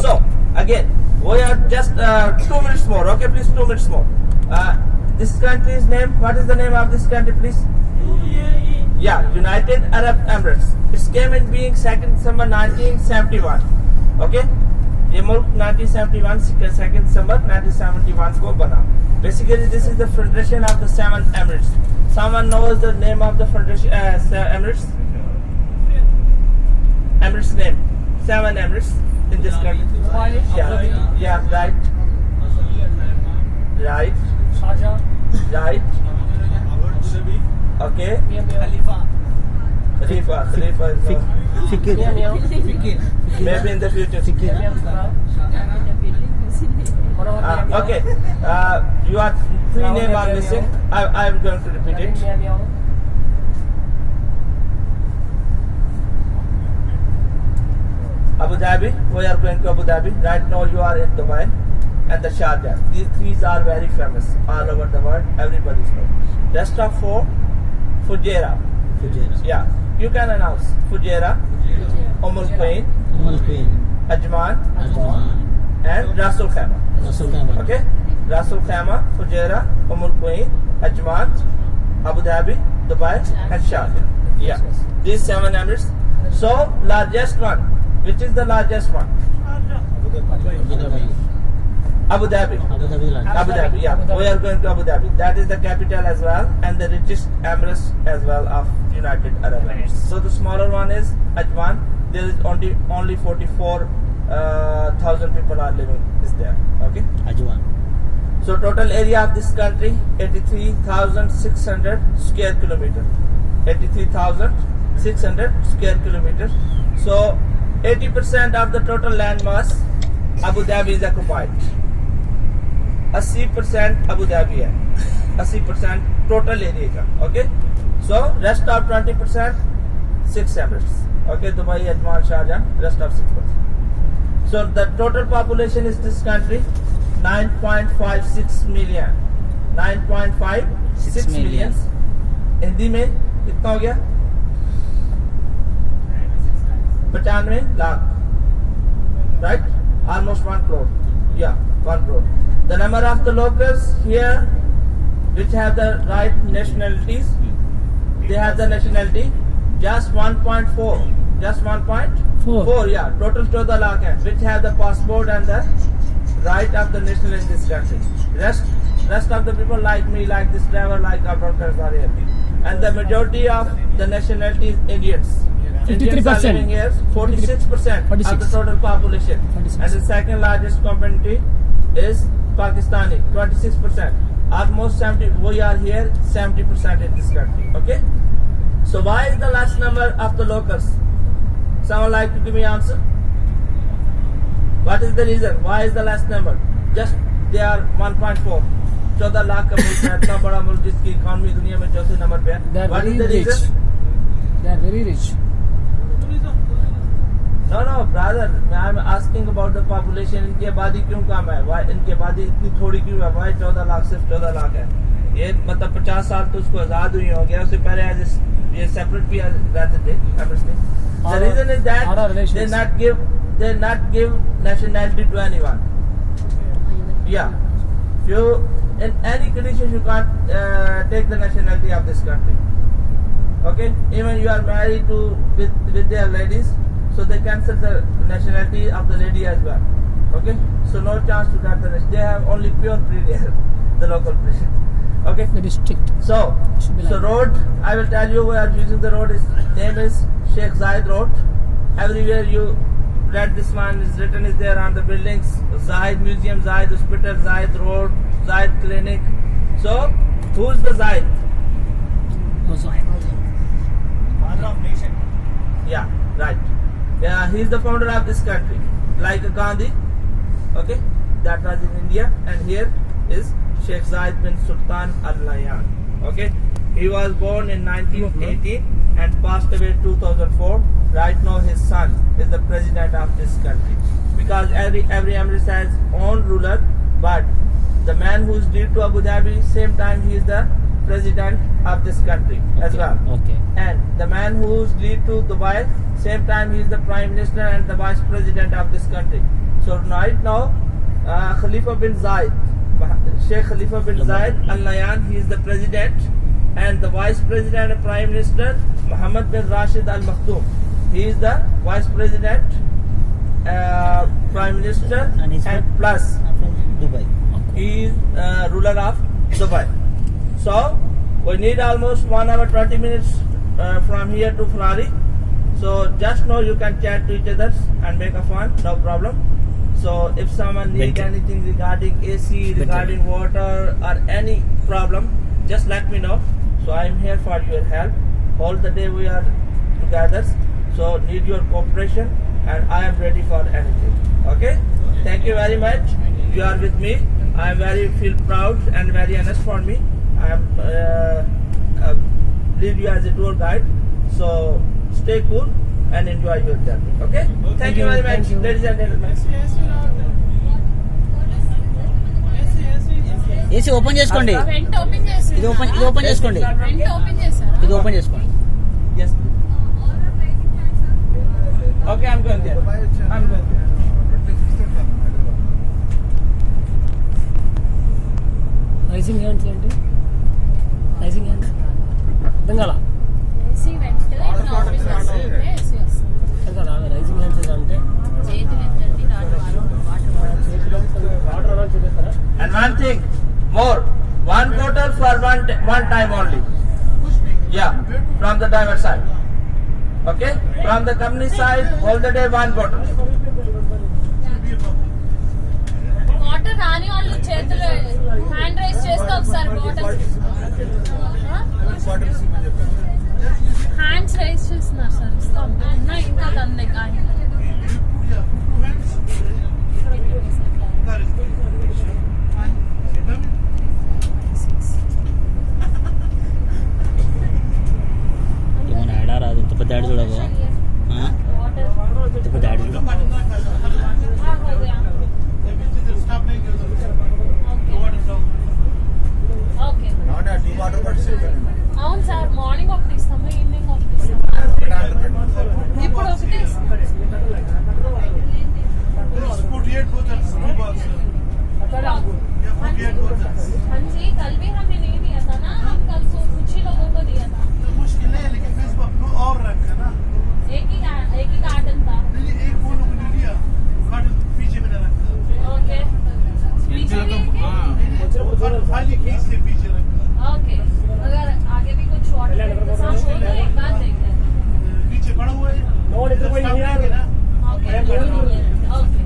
So again, we are just 2 minutes more. Okay, please, 2 minutes more. This country's name. What is the name of this country, please? UAE. Yeah, United Arab Emirates. It came in being 2nd December 1971. Okay, ये मुल्क 1971 2nd December 1971 को बना. Basically, this is the federation of the 7 Emirates. Someone knows the name of the federation Emirates? Emirates name. 7 Emirates in this country. Yeah, right. Right. Right. Okay. Khalifa is Fikir. maybe in the future. Okay. You are 3 names are missing. I am going to repeat it. Abu Dhabi. We are going to Abu Dhabi. Right now you are in Dubai and the Sharjah. These 3 are very famous all over the world. Everybody knows. Rest of 4, Fujairah. Yeah, you can announce Fujairah, Queen, Ajman, and Rasul Khaimah. Okay, Rasul Khaimah, Fujairah, Queen, Ajman, Abu Dhabi, Dubai, and Sharjah. Yeah, these 7 Emirates. So largest one, which is the largest one? Abu Dhabi. Yeah, we are going to Abu Dhabi. That is the capital as well, and the richest Emirates as well of United Arab Emirates. So the smaller one is Ajman. There is only 44,000 people are living is there. Okay. Ajwan. So total area of this country 83,600 square kilometer. 83,600 square kilometers. So 80% of the total land mass Abu Dhabi is occupied. 80% Abu Dhabi है. 80% total area का. Okay. So rest of 20% 6 Emirates. Okay, Dubai, Ajman, Sharjah, rest of 6%. So the total population is this country 9.56 million. 9.56 million. Hindi में कितना हो गया? 95 lakh. Right? Almost 1 crore. Yeah, 1 crore. The number of the locals here which have the right nationalities, they have the nationality just 1.4. Just 1.4. Yeah, total 14 lakh hai, which have the passport and the right of the national in this country. Rest of the people like me, like this driver, like our workers are here. And the majority of the nationality is Indians. 53%. Indians are living here, 46% of the total population. 46. And the second largest community is Pakistani, 26%. Almost 70. We are here 70% in this country. Okay. So why is the last number of the locals? Someone like to give me answer? What is the reason? Why is the last number? Just they are 1.4. 14 lakh का मुल्क है, इतना बड़ा मुल्क जिसकी economy दुनिया में चौथे नंबर पे है. What is the reason? They are very rich. No, brother. I am asking about the population. इनकी आबादी क्यों कम है? Why इनकी आबादी इतनी थोड़ी क्यों है? Why 14 लाख सिर्फ 14 लाख है? ये मतलब 50 साल तो उसको आजाद हुई हो गया. उससे पहले ये सेपरेट भी रहते थे. The reason is that they not give nationality to anyone. Yeah, you in any condition you can't take the nationality of this country. Okay, even you are married with their ladies, so they cancel the nationality of the lady as well. Okay, so no chance to get the rest. They have only pure breed here, the local breed. Okay, Very strict. so road, I will tell you we are using the road. Name is Sheikh Zayed Road. Everywhere you read this one is written is there on the buildings. Zayed Museum, Zayed Hospital, Zayed Road, Zayed Clinic. So who's the Zayed? Father of nation. Yeah, right. Yeah, he is the founder of this country, like Gandhi. Okay, that was in India, and here is Sheikh Zayed bin Sultan Al Nahyan. Okay, he was born in 1918 and passed away in 2004. Right now, his son is the president of this country. Because every emirate has own ruler, but the man who is lead to Abu Dhabi, same time he is the president of this country as well. Okay. And the man who is lead to Dubai, same time he is the prime minister and the vice president of this country. So right now, Khalifa bin Zayed, Sheikh Khalifa bin Zayed Al Nahyan, he is the president, and the vice president and prime minister Mohammed bin Rashid Al Maktoum, he is the vice president, prime minister, And he's and plus From Dubai. he is ruler of Dubai. So we need almost 1 hour 20 minutes from here to Ferrari. So just know you can chat to each other and make a fun, no problem. So if someone need Better. anything regarding AC, regarding water or any problem, just let me know. So I am here for your help. All the day we are together. So need your cooperation and I am ready for anything. Okay? Thank you very much. You are with me. I am very feel proud and very honest for me. I am lead you as a tour guide. So stay cool and enjoy your journey. Okay? Thank you very much, ladies and gentlemen. AC open చేసుకోండి వెంట open చేసి ఇది open చేసుకోండి వెంట open చేశారా ఇది open చేసుకోండి Yes. Okay, I'm going there. I'm going there. Raising hands ఏంటి రైజింగ్ హ్యాండ్స్ అర్థం కాల ఏసీ వెంట ఇట్లా ఓపెన్ చేస్తే ఏసీ వస్తుంది అర్థం కాల రైజింగ్ హ్యాండ్స్ అంటే చేతి వెంటండి దాంట్లో వాటర్ అలా చూపిస్తారా And one thing more, one bottle for one time only. Yeah, from the driver side. Okay, from the company side, all the day one bottle. Water రాని వాళ్ళు చేతులు హ్యాండ్ రైస్ చేస్తే ఒకసారి బాటిల్ హ్యాండ్స్ రైస్ చేస్తున్నారు sir ఇస్తాం ఉన్నా ఇంకా దందే కానీ ఏమైనా యాడ్ రాదు ఇంత పెద్ద యాడ్ చూడకు ఇంత పెద్ద యాడ్ చూడ ఓకే అవును సార్ మార్నింగ్ ఒకటి ఇస్తాము ఈవినింగ్ ఒకటి ఇస్తాము ఇప్పుడు ఒకటి हाँ जी कल भी हमें नहीं दिया था ना हम कल कुछ ही लोगों को दिया था मुश्किल है लेकिन फेस पर ब्लू और रंग है ना एक ही कार्टन था नहीं एक वो लोगों ने लिया कार्टन पीछे में रखा ओके पीछे भी एक है? और खाली केस से पीछे रखा ओके अगर आगे भी कुछ वाटर के साथ हो तो एक बार देख लेते नीचे पड़ा हुआ है No, it's a way Stop here. देंगे ना हैं ओके